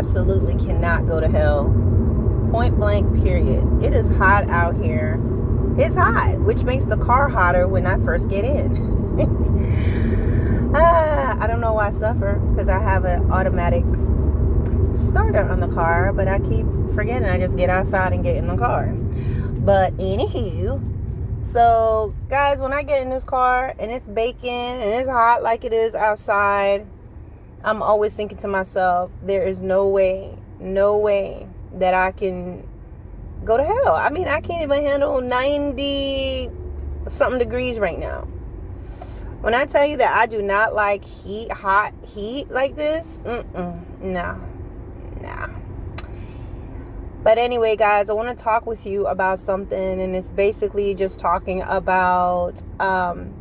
absolutely cannot go to hell. Point blank, period. It is hot out here. It's hot, which makes the car hotter when I first get in. I don't know why I suffer, because I have an automatic starter on the car, but I keep forgetting. I just get outside and get in the car. But anywho, so guys, when I get in this car and it's baking and it's hot like it is outside, I'm always thinking to myself, there is no way that I can go to hell. I mean, I can't even handle 90 something degrees right now. When I tell you that I do not like hot heat like this, nah. But anyway, guys, I want to talk with you about something, and it's basically just talking about, I'm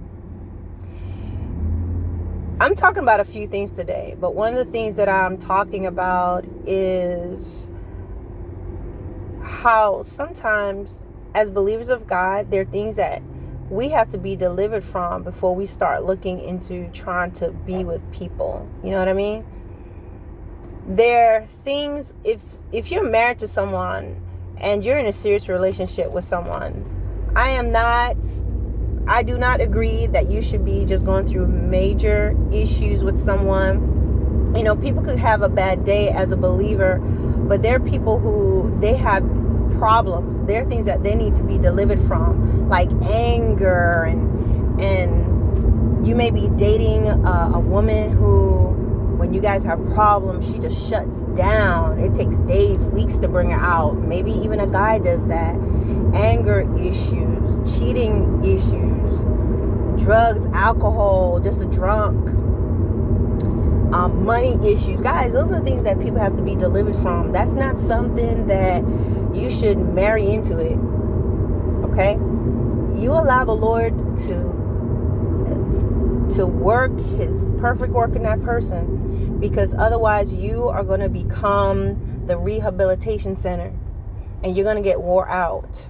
talking about a few things today, but one of the things that I'm talking about is how sometimes as believers of God, there are things that we have to be delivered from before we start looking into trying to be with people. You know what I mean? There are things, if you're married to someone and you're in a serious relationship with someone, I do not agree that you should be just going through major issues with someone. You know, people could have a bad day as a believer, but there are people who, they have problems. There are things that they need to be delivered from, like anger, and you may be dating a woman who, when you guys have problems, she just shuts down. It takes days, weeks to bring her out. Maybe even a guy does that. Anger issues, cheating issues, drugs, alcohol, just a drunk, money issues. Guys, those are things that people have to be delivered from. That's not something that you should marry into it. Okay? You allow the Lord to work his perfect work in that person, because otherwise you are going to become the rehabilitation center and you're going to get wore out.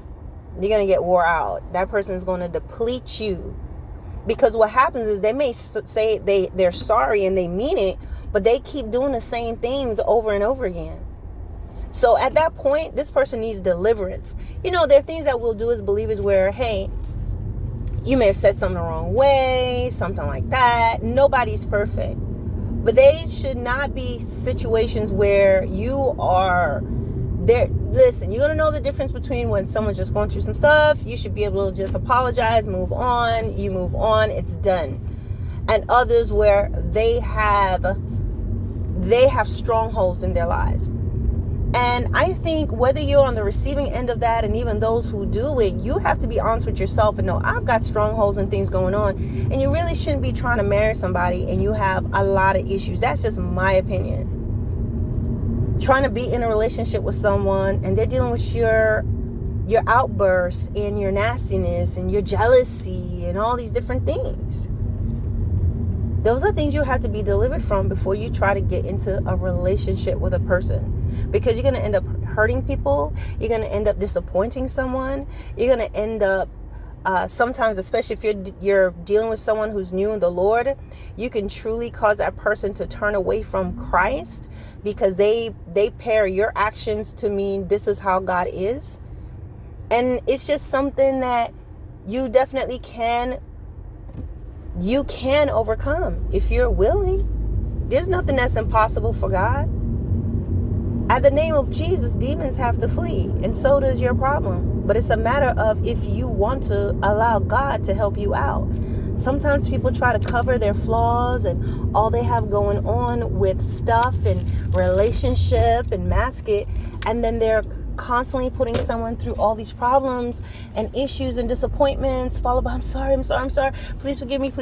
You're going to get wore out. That person is going to deplete you, because what happens is they may say they're sorry and they mean it, but they keep doing the same things over and over again. So at that point, this person needs deliverance. You know, there are things that we'll do as believers where, hey, you may have said something the wrong way, something like that. Nobody's perfect. But they should not be situations where you are there. Listen, you're going to know the difference between when someone's just going through some stuff. You should be able to just apologize, move on. You move on, it's done. And others where they have strongholds in their lives. And I think whether you're on the receiving end of that, and even those who do it, you have to be honest with yourself and know, I've got strongholds and things going on. And you really shouldn't be trying to marry somebody and you have a lot of issues. That's just my opinion. Trying to be in a relationship with someone and they're dealing with your outbursts and your nastiness and your jealousy and all these different things. Those are things you have to be delivered from before you try to get into a relationship with a person. Because you're going to end up hurting people. You're going to end up disappointing someone. You're going to end up, sometimes, especially if you're dealing with someone who's new in the Lord, you can truly cause that person to turn away from Christ, because they pair your actions to mean this is how God is. And it's just something that you definitely can overcome if you're willing. There's nothing that's impossible for God. At the name of Jesus, demons have to flee, and so does your problem. But it's a matter of if you want to allow God to help you out. Sometimes people try to cover their flaws and all they have going on with stuff and relationship and mask it, and then they're constantly putting someone through all these problems and issues and disappointments, followed by, I'm sorry, please forgive me.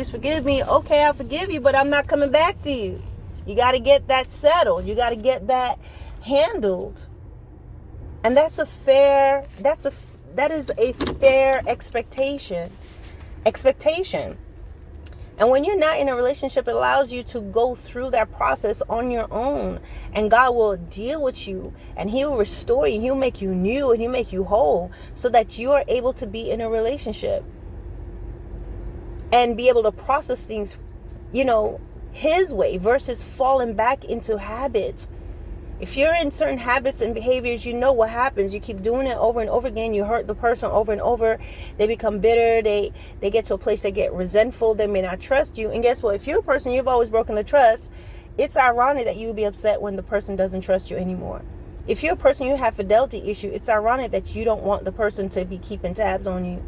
Okay, I forgive you, but I'm not coming back to you. You got to get that settled. You got to get that handled. And that is a fair expectation. And when you're not in a relationship, it allows you to go through that process on your own, and God will deal with you, and He will restore you. He'll make you new, and He'll make you whole, so that you are able to be in a relationship and be able to process things, His way, versus falling back into habits If you're in certain habits and behaviors, you know what happens. You keep doing it over and over again. You hurt the person over and over. They become bitter. They get to a place they get resentful. They may not trust you. And guess what? If you're a person, you've always broken the trust, it's ironic that you would be upset when the person doesn't trust you anymore. If you're a person, you have fidelity issue, it's ironic that you don't want the person to be keeping tabs on you.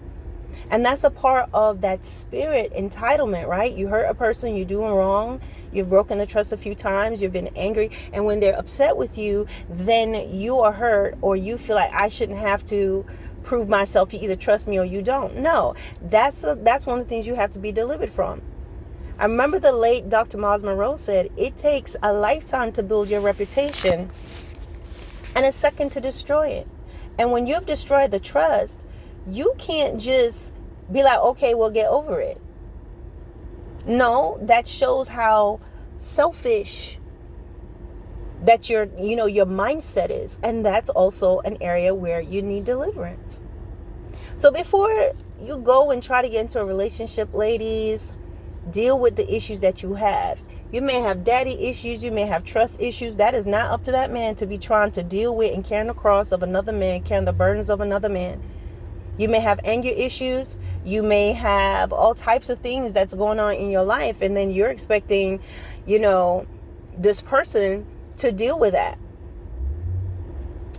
And that's a part of that spirit entitlement, right? You hurt a person, you're doing wrong, you've broken the trust a few times, you've been angry, and when they're upset with you, then you are hurt, or you feel like I shouldn't have to prove myself. You either trust me or you don't. No, that's one of the things you have to be delivered from. I remember the late Dr. Miles Monroe said, it takes a lifetime to build your reputation and a second to destroy it. And when you've destroyed the trust, you can't just be like, okay, we'll get over it. No, that shows how selfish that your mindset is. And that's also an area where you need deliverance. So before you go and try to get into a relationship, ladies, deal with the issues that you have. You may have daddy issues. You may have trust issues. That is not up to that man to be trying to deal with and carrying the cross of another man, carrying the burdens of another man. You may have anger issues. You may have all types of things that's going on in your life. And then you're expecting, this person to deal with that.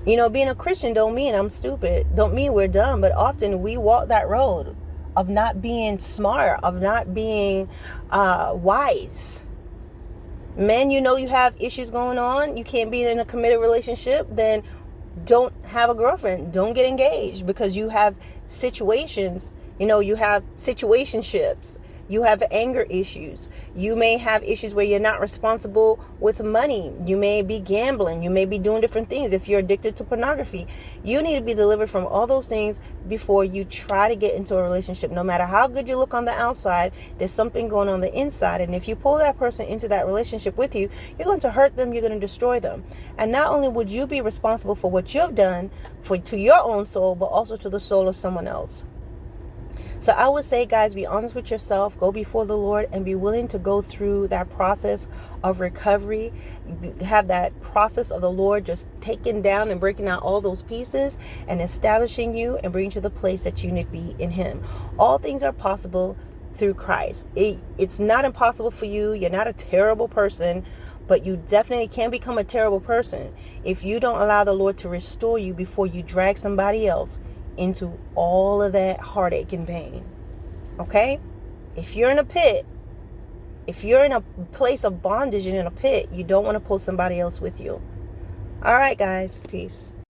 Being a Christian don't mean I'm stupid. Don't mean we're dumb. But often we walk that road of not being smart, of not being wise. Men, you have issues going on. You can't be in a committed relationship. Then don't have a girlfriend. Don't get engaged, because you have situations. You have situationships. You have anger issues. You may have issues where you're not responsible with money. You may be gambling. You may be doing different things. If you're addicted to pornography, you need to be delivered from all those things before you try to get into a relationship. No matter how good you look on the outside, there's something going on the inside. And if you pull that person into that relationship with you, you're going to hurt them. You're going to destroy them. And not only would you be responsible for what you've done to your own soul, but also to the soul of someone else. So I would say, guys, be honest with yourself, go before the Lord, and be willing to go through that process of recovery. Have that process of the Lord just taking down and breaking out all those pieces and establishing you and bringing you to the place that you need to be in Him. All things are possible through Christ. It's not impossible for you. You're not a terrible person, but you definitely can become a terrible person if you don't allow the Lord to restore you before you drag somebody else into all of that heartache and pain. Okay? If you're in a pit, if you're in a place of bondage and in a pit, you don't want to pull somebody else with you. All right, guys. Peace.